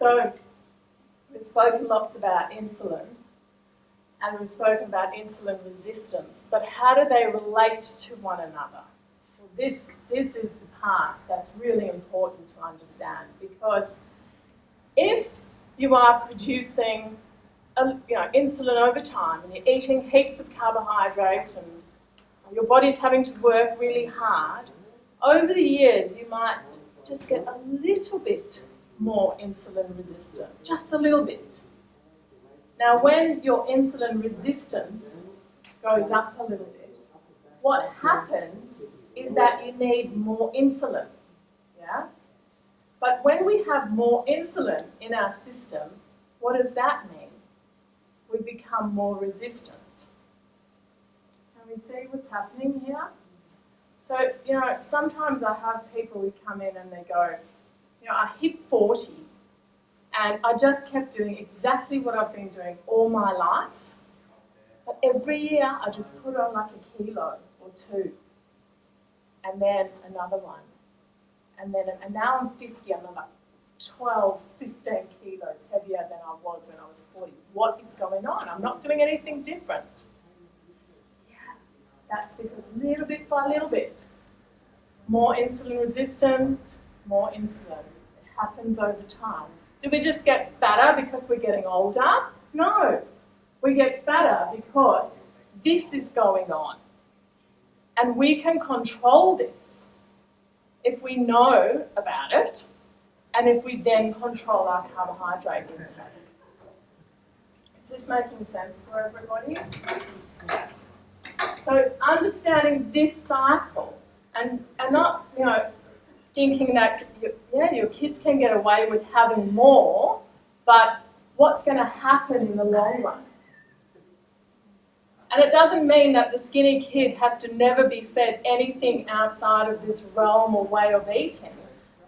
So we've spoken lots about insulin, and we've spoken about insulin resistance, but how do they relate to one another? Well, this is the part that's really important to understand, because if you are producing insulin over time and you're eating heaps of carbohydrate and your body's having to work really hard, over the years you might just get a little bit more insulin resistant, just a little bit. Now when your insulin resistance goes up a little bit, what happens is that you need more insulin, yeah? But when we have more insulin in our system, what does that mean? We become more resistant. Can we see what's happening here? So, sometimes I have people who come in and they go, I hit 40 and I just kept doing exactly what I've been doing all my life. But every year I just put on like a kilo or two. And then another one. And now I'm 50, I'm about 12, 15 kilos heavier than I was when I was 40. What is going on? I'm not doing anything different. Yeah, that's because little bit by little bit, more insulin resistant, more insulin. It happens over time. Do we just get fatter because we're getting older? No. We get fatter because this is going on. And we can control this if we know about it and if we then control our carbohydrate intake. Is this making sense for everybody? So understanding this cycle and not, thinking that your kids can get away with having more, but what's going to happen in the long run? And it doesn't mean that the skinny kid has to never be fed anything outside of this realm or way of eating,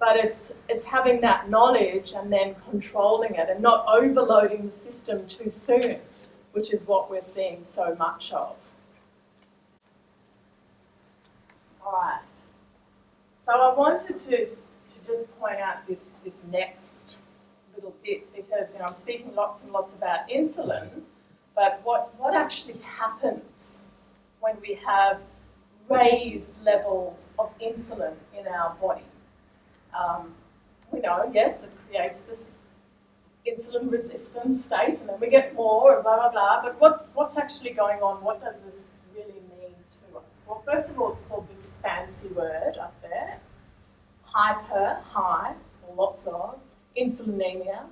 but it's having that knowledge and then controlling it and not overloading the system too soon, which is what we're seeing so much of. All right. So I wanted to just point out this next little bit because I'm speaking lots and lots about insulin. But what actually happens when we have raised levels of insulin in our body? We know, yes, it creates this insulin resistant state and then we get more and blah, blah, blah. But what's actually going on? What does this really mean to us? Well, first of all, it's called this fancy word up there. High, lots of, insulinemia,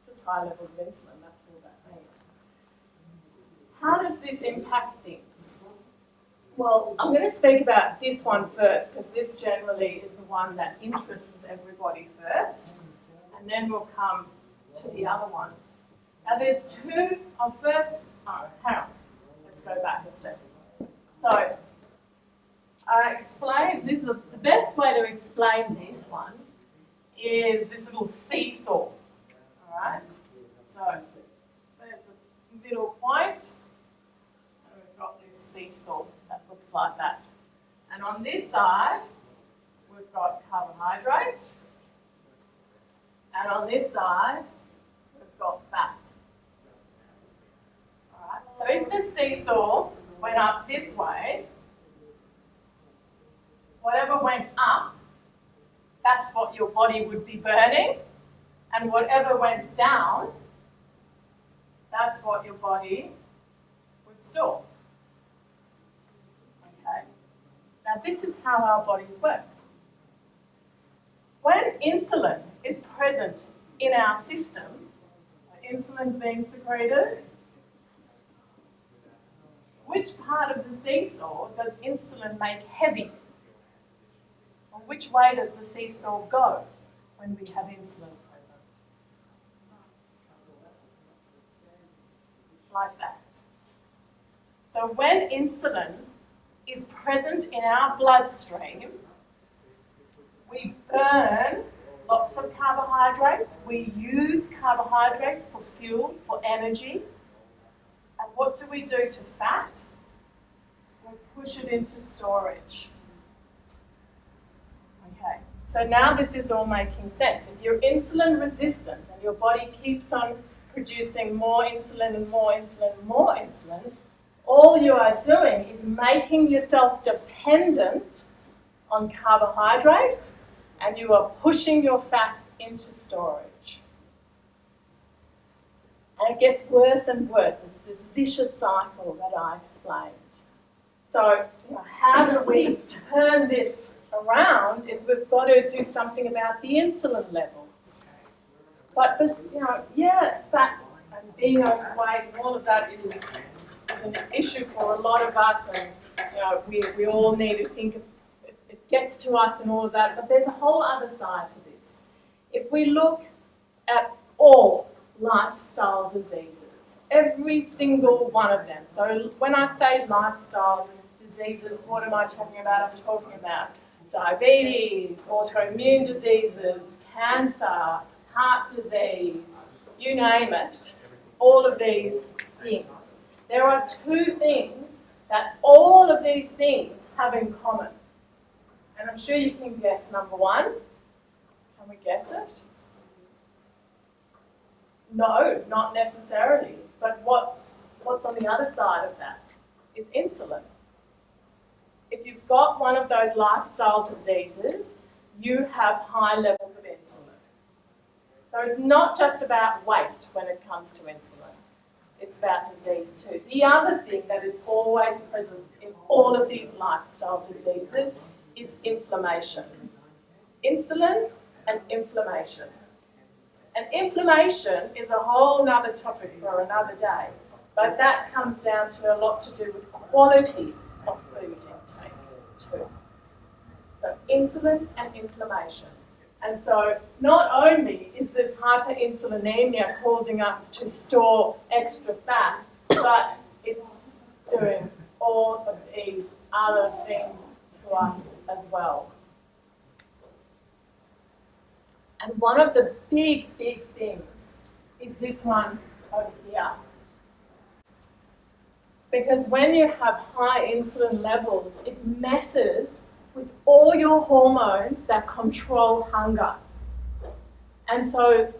just high levels of insulin, that's all that means. How does this impact things? Well, I'm going to speak about this one first because this generally is the one that interests everybody first, and then we'll come to the other ones. Now there's two, hang on, let's go back a step. So, the best way to explain this one is this little seesaw, all right? So, there's the middle point. We've got this seesaw that looks like that. And on this side, we've got carbohydrate. And on this side, we've got fat. All right. So if the seesaw went up this way, whatever went up, that's what your body would be burning. And whatever went down, that's what your body would store. Okay. Now this is how our bodies work. When insulin is present in our system, so insulin's being secreted, which part of the seesaw does insulin make heavy? Or which way does the seesaw go when we have insulin present? Like that. So when insulin is present in our bloodstream, we burn lots of carbohydrates. We use carbohydrates for fuel, for energy. And what do we do to fat? We push it into storage. Okay, So now this is all making sense. If you're insulin resistant and your body keeps on producing more insulin and more insulin and more insulin, all you are doing is making yourself dependent on carbohydrate, and you are pushing your fat into storage. And it gets worse and worse. It's this vicious cycle that I explained. So, how do we turn this around is we've got to do something about the insulin levels. But this, fat and being overweight and all of that is an issue for a lot of us, and we all need to think of it gets to us and all of that, but there's a whole other side to this. If we look at all lifestyle diseases, every single one of them, so when I say lifestyle diseases, what am I talking about? I'm talking about diabetes, autoimmune diseases, cancer, heart disease, you name it, all of these things. There are two things that all of these things have in common. And I'm sure you can guess number one. Can we guess it? No, not necessarily. But what's on the other side of that is insulin. If you've got one of those lifestyle diseases, you have high levels of insulin. So it's not just about weight when it comes to insulin. It's about disease too. The other thing that is always present in all of these lifestyle diseases is inflammation. Insulin and inflammation. And inflammation is a whole nother topic for another day, but that comes down to a lot to do with quality of food intake too. So insulin and inflammation. And so not only is this hyperinsulinemia causing us to store extra fat, but it's doing all of these other things to us as well. And one of the big things is this one over here. Because when you have high insulin levels, it messes with all your hormones that control hunger. And so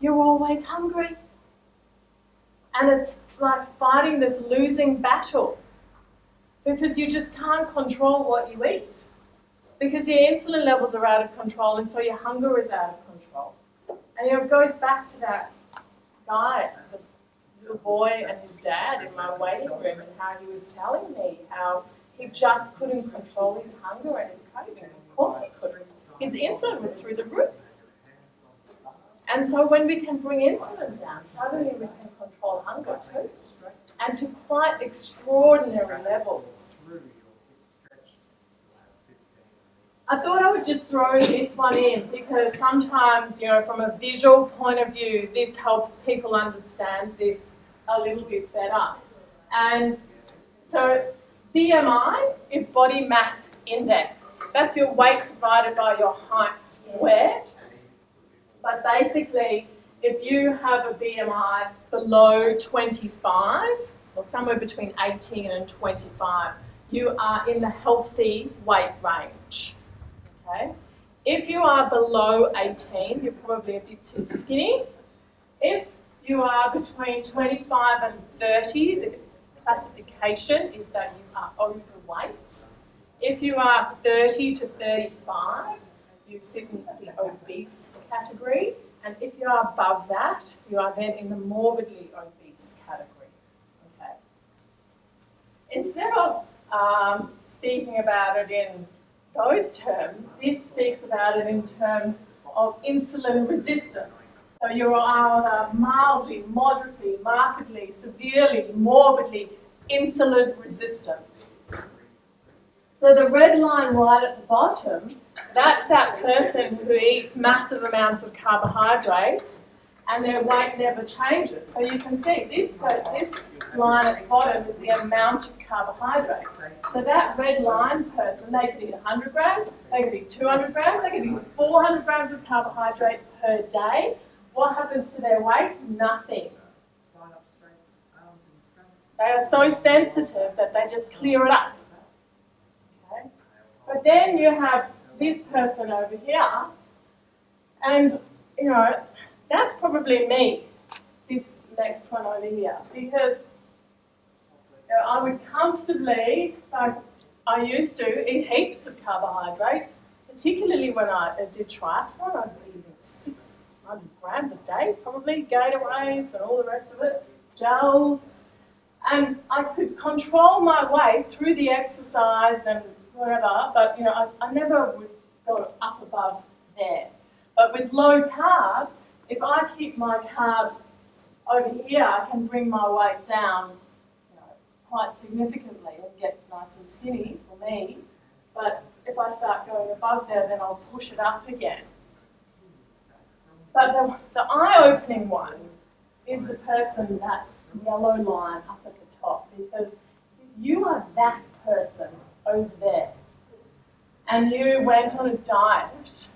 you're always hungry. And it's like fighting this losing battle because you just can't control what you eat. Because your insulin levels are out of control, and so your hunger is out of control. And it goes back to that guy, the little boy and his dad in my waiting room, and how he was telling me how he just couldn't control his hunger and his cravings. Of course he couldn't. His insulin was through the roof. And so when we can bring insulin down, suddenly we can control hunger too. And to quite extraordinary levels. I thought I would just throw this one in because sometimes, from a visual point of view, this helps people understand this a little bit better. And so BMI is body mass index. That's your weight divided by your height squared. But basically, if you have a BMI below 25, or somewhere between 18 and 25, you are in the healthy weight range. Okay? If you are below 18, you're probably a bit too skinny. If you are between 25 and 30, the classification is that you are overweight. If you are 30 to 35, you sit in the obese category. And if you are above that, you are then in the morbidly obese category. Okay. Instead of speaking about it in those terms, this speaks about it in terms of insulin resistance. So you are mildly, moderately, markedly, severely, morbidly insulin resistant. So the red line right at the bottom, that's that person who eats massive amounts of carbohydrate and their weight never changes. So you can see this line at the bottom is the amount of carbohydrate. So that red line person, they could eat 100 grams, they could eat 200 grams, they could eat 400 grams of carbohydrate per day. What happens to their weight? Nothing. They are so sensitive that they just clear it up. Okay? But then you have this person over here, and, you know, that's probably me, this next one over here, because you know, I would comfortably, like I used to, eat heaps of carbohydrate, particularly when I did triathlon. I'd be eating 600 grams a day, probably, Gatorades and all the rest of it, gels. And I could control my weight through the exercise and whatever, but you know, I never would go up above there. But with low carb, if I keep my carbs over here, I can bring my weight down, you know, quite significantly and get nice and skinny for me. But if I start going above there, then I'll push it up again. But the eye-opening one is the person, that yellow line up at the top, because if you are that person over there and you went on a diet,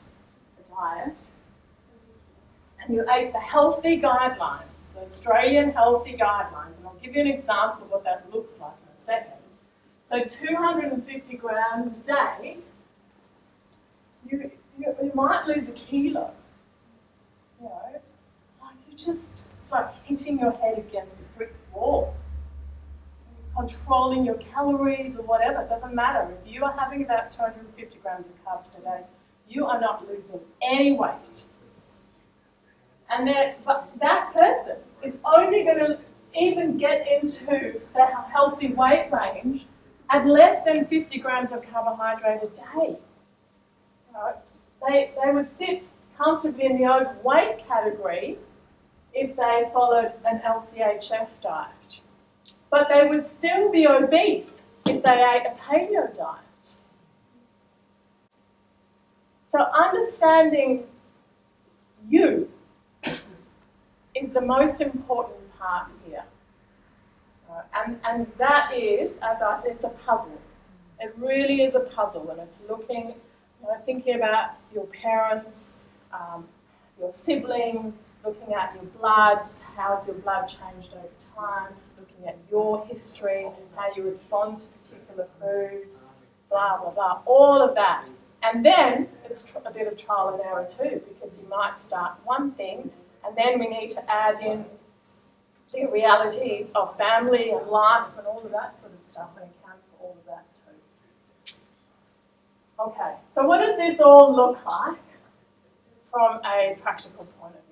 and you ate the healthy guidelines, the Australian healthy guidelines, and I'll give you an example of what that looks like in a second. So 250 grams a day, you might lose a kilo. You know, like it's like hitting your head against a brick wall. Controlling your calories or whatever, it doesn't matter. If you are having about 250 grams of carbs per day, you are not losing any weight. And but that person is only going to even get into the healthy weight range at less than 50 grams of carbohydrate a day. You know, they would sit comfortably in the overweight category if they followed an LCHF diet. But they would still be obese if they ate a paleo diet. So understanding you is the most important part here. And that is, as I said, it's a puzzle. It really is a puzzle, and it's looking, thinking about your parents, your siblings, looking at your bloods, how's your blood changed over time, looking at your history, how you respond to particular foods, blah, blah, blah, all of that. And then it's a bit of trial and error too, because you might start one thing, and then we need to add in the realities of family and life and all of that sort of stuff, and account for all of that too. Okay, so what does this all look like from a practical point of view?